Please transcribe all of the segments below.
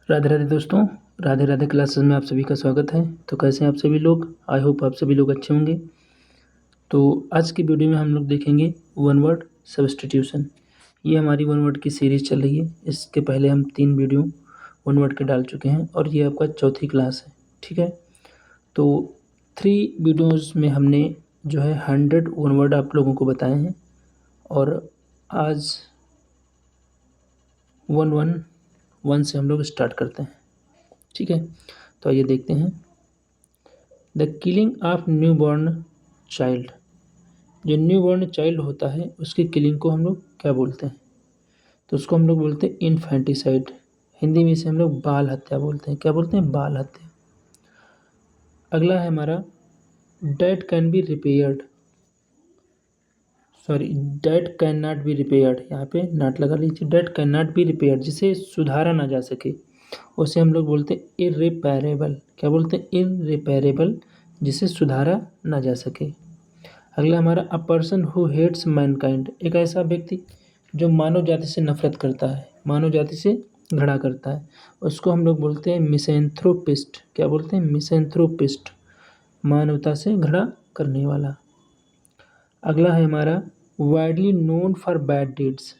राधे राधे दोस्तों। राधे राधे क्लासेस में आप सभी का स्वागत है। तो कैसे हैं आप सभी लोग? आई होप आप सभी लोग अच्छे होंगे। तो आज की वीडियो में हम लोग देखेंगे वन वर्ड सब्स्टिट्यूशन। ये हमारी वन वर्ड की सीरीज़ चल रही है। इसके पहले हम 3 वीडियो वन वर्ड के डाल चुके हैं और ये आपका चौथी क्लास है। ठीक है, तो 3 वीडियोज़ में हमने जो है 100 वन वर्ड आप लोगों को बताए हैं और आज 111 से हम लोग स्टार्ट करते हैं। ठीक है, तो आइए देखते हैं। The killing of new born child. जो न्यू बॉर्न चाइल्ड होता है उसकी किलिंग को हम लोग क्या बोलते हैं? तो उसको हम लोग बोलते हैं इन्फेंटिसाइड। हिंदी में इसे हम लोग बाल हत्या बोलते हैं। क्या बोलते हैं? बाल हत्या। अगला है हमारा date can be repaired, sorry date can not be repaired, यहाँ पे नॉट लगा लीजिए। Date can not be repaired, जिसे सुधारा ना जा सके उसे हम लोग बोलते हैं इर्रिपेरेबल। क्या बोलते हैं? इर्रिपेरेबल, जिसे सुधारा ना जा सके। अगला हमारा a person who hates mankind. एक ऐसा व्यक्ति जो मानव जाति से नफरत करता है, मानव जाति से घृणा करता है, उसको हम लोग बोलते हैं मिसैंथ्रोपिस्ट। क्या बोलते हैं? मिसैंथ्रोपिस्ट, मानवता से घृणा करने वाला। अगला है हमारा widely known for bad deeds.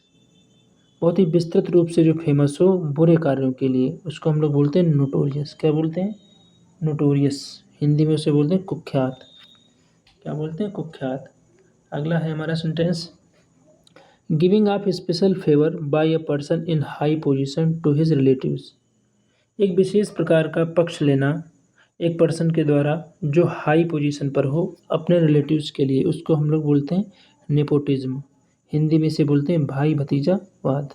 बहुत ही विस्तृत रूप से जो फेमस हो बुरे कार्यों के लिए, उसको हम लोग बोलते हैं नोटोरियस। क्या बोलते हैं? नोटोरियस। हिंदी में उसे बोलते हैं कुख्यात। क्या बोलते हैं? कुख्यात। अगला है हमारा sentence giving of special favour by a person in high position to his relatives. एक विशेष प्रकार का पक्ष लेना एक पर्सन के द्वारा जो हाई पोजीशन पर हो अपने रिलेटिव्स के लिए, उसको हम लोग बोलते हैं नेपोटिज्म। हिंदी में इसे बोलते हैं भाई भतीजावाद।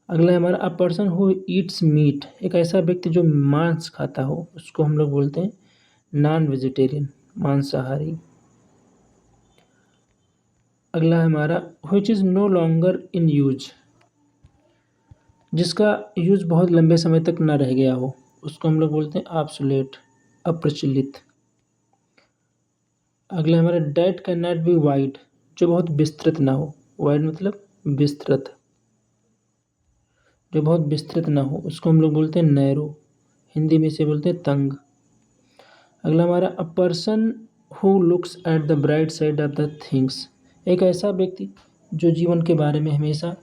अगला है हमारा a person who eats meat. एक ऐसा व्यक्ति जो मांस खाता हो उसको हम लोग बोलते हैं नॉन वेजिटेरियन, मांसाहारी। अगला है हमारा which is no longer in use. जिसका यूज बहुत लंबे समय तक ना रह गया हो उसको हम लोग बोलते हैं ऑब्सोलेट, अप्रचलित। अगला हमारा date can not be wide, जो बहुत विस्तृत ना हो। वाइड मतलब विस्तृत, जो बहुत विस्तृत ना हो उसको हम लोग बोलते हैं नैरो। हिंदी में इसे बोलते हैं तंग। अगला हमारा a person who looks at the bright side of the things. एक ऐसा व्यक्ति जो जीवन के बारे में हमेशा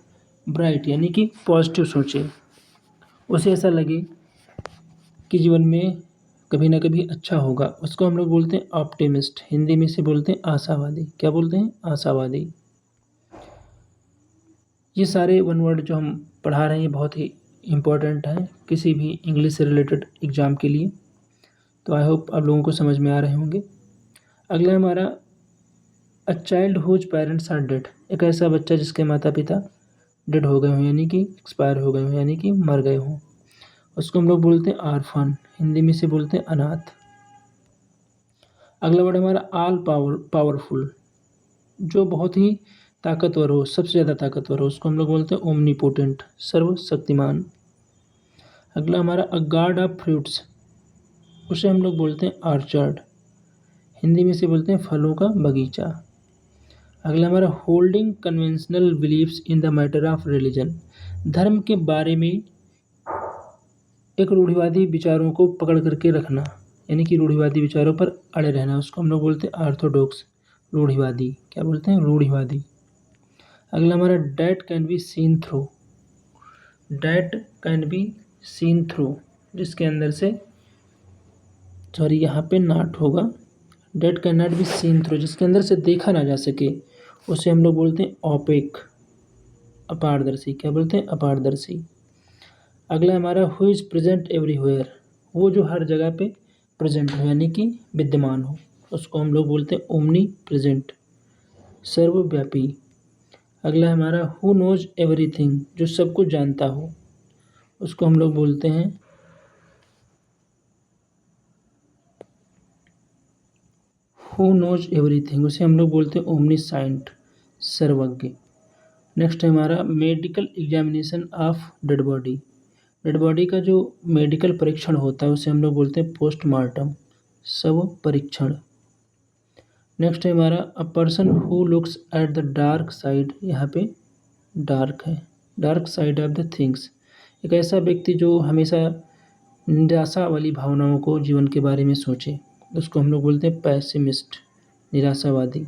ब्राइट यानी कि पॉजिटिव सोचे, उसे ऐसा लगे कि जीवन में कभी ना कभी अच्छा होगा, उसको हम लोग बोलते हैं ऑप्टिमिस्ट। हिंदी में इसे बोलते हैं आशावादी। क्या बोलते हैं? आशावादी। ये सारे वन वर्ड जो हम पढ़ा रहे हैं बहुत ही इम्पोर्टेंट हैं किसी भी इंग्लिश से रिलेटेड एग्ज़ाम के लिए। तो आई होप आप लोगों को समझ में आ रहे होंगे। अगला हमारा a child whose parents are dead. एक ऐसा बच्चा जिसके माता पिता डेड हो गए हों यानी कि एक्सपायर हो गए हों यानी कि मर गए हों, उसको हम लोग बोलते हैं आर्फन। हिंदी में से बोलते हैं अनाथ। अगला वर्ड हमारा ऑल पावरफुल, जो बहुत ही ताकतवर हो, सबसे ज़्यादा ताकतवर हो, उसको हम लोग बोलते हैं ओमनीपोटेंट, सर्वशक्तिमान। अगला हमारा अ गार्ड ऑफ फ्रूट्स, उसे हम लोग बोलते हैं आर्चर्ड। हिंदी में से बोलते हैं फलों का बगीचा। अगला हमारा holding conventional beliefs in the matter of religion. धर्म के बारे में एक रूढ़िवादी विचारों को पकड़ करके रखना यानी कि रूढ़िवादी विचारों पर अड़े रहना, उसको हम लोग बोलते हैं ऑर्थोडॉक्स, रूढ़िवादी। क्या बोलते हैं? रूढ़िवादी। अगला हमारा that can be seen through. That can be seen through, जिसके अंदर से, सॉरी यहाँ पे नॉट होगा, that can not be seen through, जिसके अंदर से देखा ना जा सके, उसे हम लोग बोलते हैं ओपेक, अपारदर्शी। क्या बोलते हैं? अपारदर्शी। अगला हमारा हु इज़ प्रेजेंट एवरीवेयर, वो जो हर जगह पे प्रेजेंट हो यानी कि विद्यमान हो, उसको हम लोग बोलते हैं ओमनी प्रेजेंट, सर्वव्यापी। अगला हमारा हु नोज एवरीथिंग, जो सब कुछ जानता हो, उसको हम लोग बोलते हैं हु नोज एवरीथिंग, उसे हम लोग बोलते हैं ओमनीसाइंट, सर्वज्ञ। नेक्स्ट है हमारा medical examination of dead body. Dead body का जो मेडिकल परीक्षण होता है उसे हम लोग बोलते हैं पोस्टमार्टम, शव परीक्षण। नेक्स्ट है हमारा a person who looks at the dark side, यहाँ पे डार्क है, dark side of the things. एक ऐसा व्यक्ति जो हमेशा निराशा वाली भावनाओं को जीवन के बारे में सोचे, उसको हम लोग बोलते हैं पैसिमिस्ट, निराशावादी।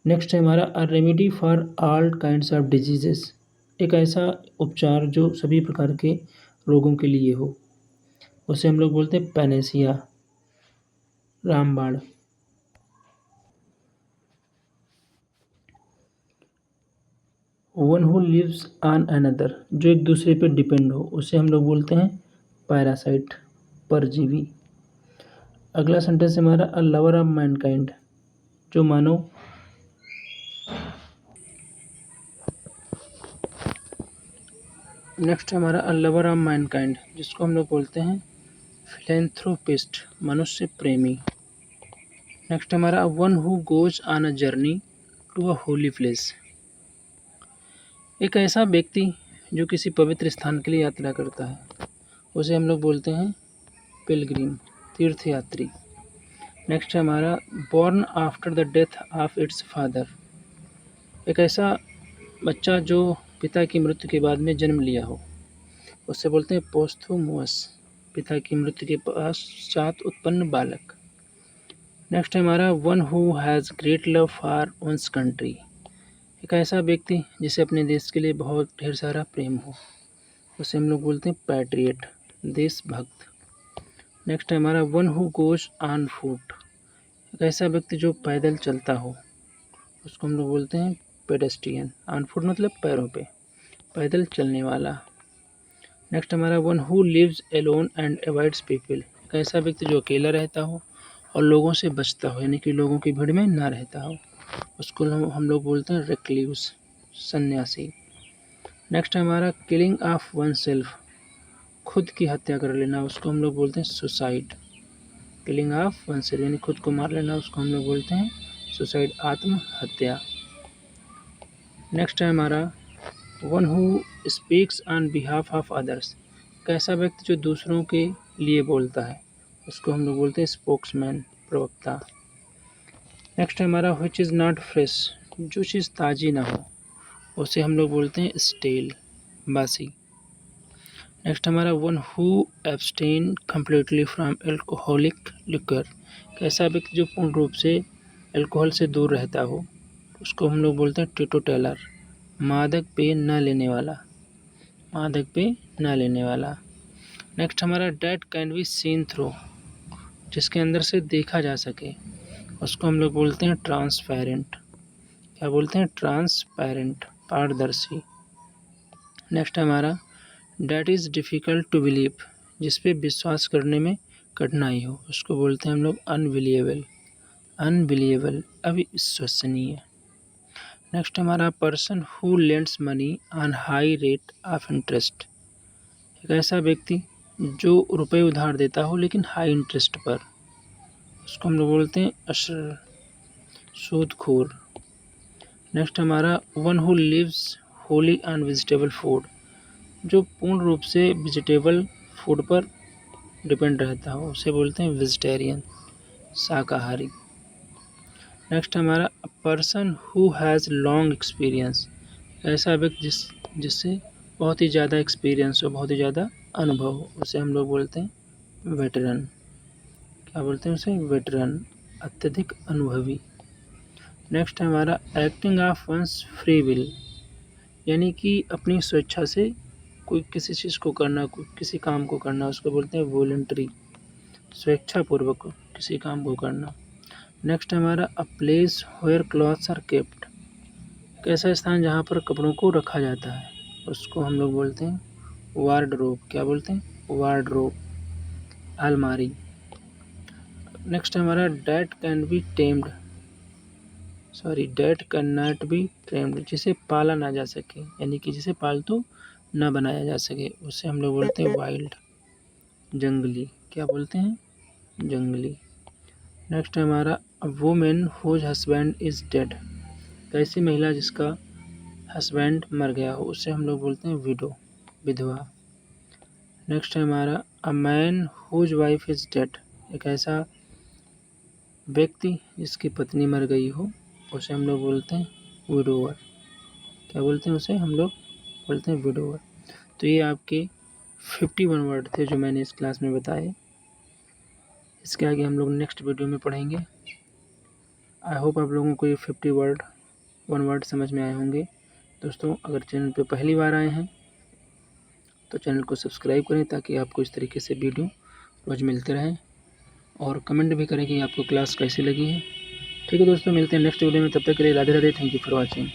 नेक्स्ट है हमारा a remedy for all kinds of diseases, एक ऐसा उपचार जो सभी प्रकार के रोगों के लिए हो, उसे हम लोग बोलते हैं पैनेसिया, रामबाण। One who lives on another, जो एक दूसरे पे डिपेंड हो, उसे हम लोग बोलते हैं पैरासाइट, परजीवी। अगला सेंटेंस हमारा अ लवर ऑफ मैनकाइंड, जो मानव नेक्स्ट हमारा अ लवर ऑफ मैनकाइंड, जिसको हम लोग बोलते हैं फिलेंथ्रोपिस्ट, मनुष्य प्रेमी। नेक्स्ट हमारा one who goes on a journey to a holy place, एक ऐसा व्यक्ति जो किसी पवित्र स्थान के लिए यात्रा करता है, उसे हम लोग बोलते हैं पिलग्रिम, तीर्थयात्री। नेक्स्ट है हमारा born after the death of its father, एक ऐसा बच्चा जो पिता की मृत्यु के बाद में जन्म लिया हो, उसे बोलते हैं पोस्थुमस, पिता की मृत्यु के पश्चात उत्पन्न बालक। नेक्स्ट है हमारा one who has great love for one's country, एक ऐसा व्यक्ति जिसे अपने देश के लिए बहुत ढेर सारा प्रेम हो, उसे हम लोग बोलते हैं पैट्रियट, देशभक्त। नेक्स्ट है हमारा one who goes on foot, एक ऐसा व्यक्ति जो पैदल चलता हो, उसको हम लोग बोलते हैं पेडेस्ट्रियन, ऑन फुट मतलब पैरों पे, पैदल चलने वाला। नेक्स्ट हमारा one who lives alone and avoids people, एक ऐसा व्यक्ति जो अकेला रहता हो और लोगों से बचता हो, यानी कि लोगों की भीड़ में ना रहता हो, उसको हम लोग बोलते हैं रिक्ल्यूस, सन्यासी। नेक्स्ट है हमारा किलिंग ऑफ वन सेल्फ, खुद की हत्या कर लेना, उसको हम लोग बोलते हैं suicide. Killing of one self यानी खुद को मार लेना, उसको हम लोग बोलते हैं सुसाइड, आत्महत्या। नेक्स्ट है हमारा one who speaks on behalf of others, कैसा व्यक्ति जो दूसरों के लिए बोलता है, उसको हम लोग बोलते हैं स्पोक्समैन, प्रवक्ता। नेक्स्ट है हमारा व्हिच इज़ नॉट फ्रेश, जो चीज़ ताज़ी ना हो, उसे हम लोग बोलते हैं स्टेल, बासी। नेक्स्ट हमारा one who abstain completely from alcoholic liquor, कैसा व्यक्ति जो पूर्ण रूप से अल्कोहल से दूर रहता हो, उसको हम लोग बोलते हैं टिटो टेलर, मादक पेय न लेने वाला, मादक पेय न लेने वाला। नेक्स्ट हमारा date can be seen through, जिसके अंदर से देखा जा सके, उसको हम लोग बोलते हैं ट्रांसपेरेंट, क्या बोलते हैं ट्रांसपेरेंट, पारदर्शी। नेक्स्ट हमारा that is difficult to believe, जिस पे विश्वास करने में कठिनाई हो, उसको बोलते हैं हम लोग अनबिलीवेबल, अनबिलीवेबल, अविश्वसनीय। नेक्स्ट हमारा person who lends money on high rate of interest, एक ऐसा व्यक्ति जो रुपए उधार देता हो लेकिन हाई इंटरेस्ट पर, उसको हम लोग बोलते हैं सूदखोर। नेक्स्ट हमारा one who lives wholly on vegetable food, जो पूर्ण रूप से वेजिटेबल फूड पर डिपेंड रहता हो, उसे बोलते हैं वेजिटेरियन, शाकाहारी। नेक्स्ट हमारा person who has long experience, ऐसा व्यक्ति जिससे बहुत ही ज़्यादा एक्सपीरियंस हो, बहुत ही ज़्यादा अनुभव हो, उसे हम लोग बोलते हैं वेटरन, क्या बोलते हैं उसे वेटरन, अत्यधिक अनुभवी। नेक्स्ट है हमारा acting of one's free will, यानी कि अपनी स्वेच्छा से कोई किसी चीज़ को करना, कोई किसी काम को करना, उसको बोलते हैं वॉलंटरी, स्वेच्छापूर्वक किसी काम को करना। नेक्स्ट हमारा a place where clothes are kept, कैसा स्थान जहाँ पर कपड़ों को रखा जाता है, उसको हम लोग बोलते हैं वार्डरोब, क्या बोलते हैं वार्डरोब, अलमारी। नेक्स्ट हमारा date can be tamed, date can not be tamed, जिसे पाला ना जा सके, यानी कि जिसे पालतू ना बनाया जा सके, उसे हम लोग बोलते हैं वाइल्ड, जंगली, क्या बोलते हैं जंगली। नेक्स्ट हमारा woman whose husband is dead, ऐसी महिला जिसका हस्बैंड मर गया हो, उसे हम लोग बोलते हैं विडो, विधवा। नेक्स्ट है हमारा a man whose wife is dead, एक ऐसा व्यक्ति जिसकी पत्नी मर गई हो, उसे हम लोग बोलते हैं विडोवर, क्या बोलते हैं उसे हम लोग बोलते हैं विडोवर। तो ये आपके 51 वर्ड थे जो मैंने इस क्लास में बताए। इसके आगे हम लोग नेक्स्ट वीडियो में पढ़ेंगे। आई होप आप लोगों को ये 51 वर्ड समझ में आए होंगे। दोस्तों, अगर चैनल पे पहली बार आए हैं तो चैनल को सब्सक्राइब करें ताकि आपको इस तरीके से वीडियो रोज़ मिलते रहें, और कमेंट भी करें कि आपको क्लास कैसी लगी है। ठीक है दोस्तों, मिलते हैं नेक्स्ट वीडियो में। तब तक के लिए Radhe Radhe. Thank you for watching.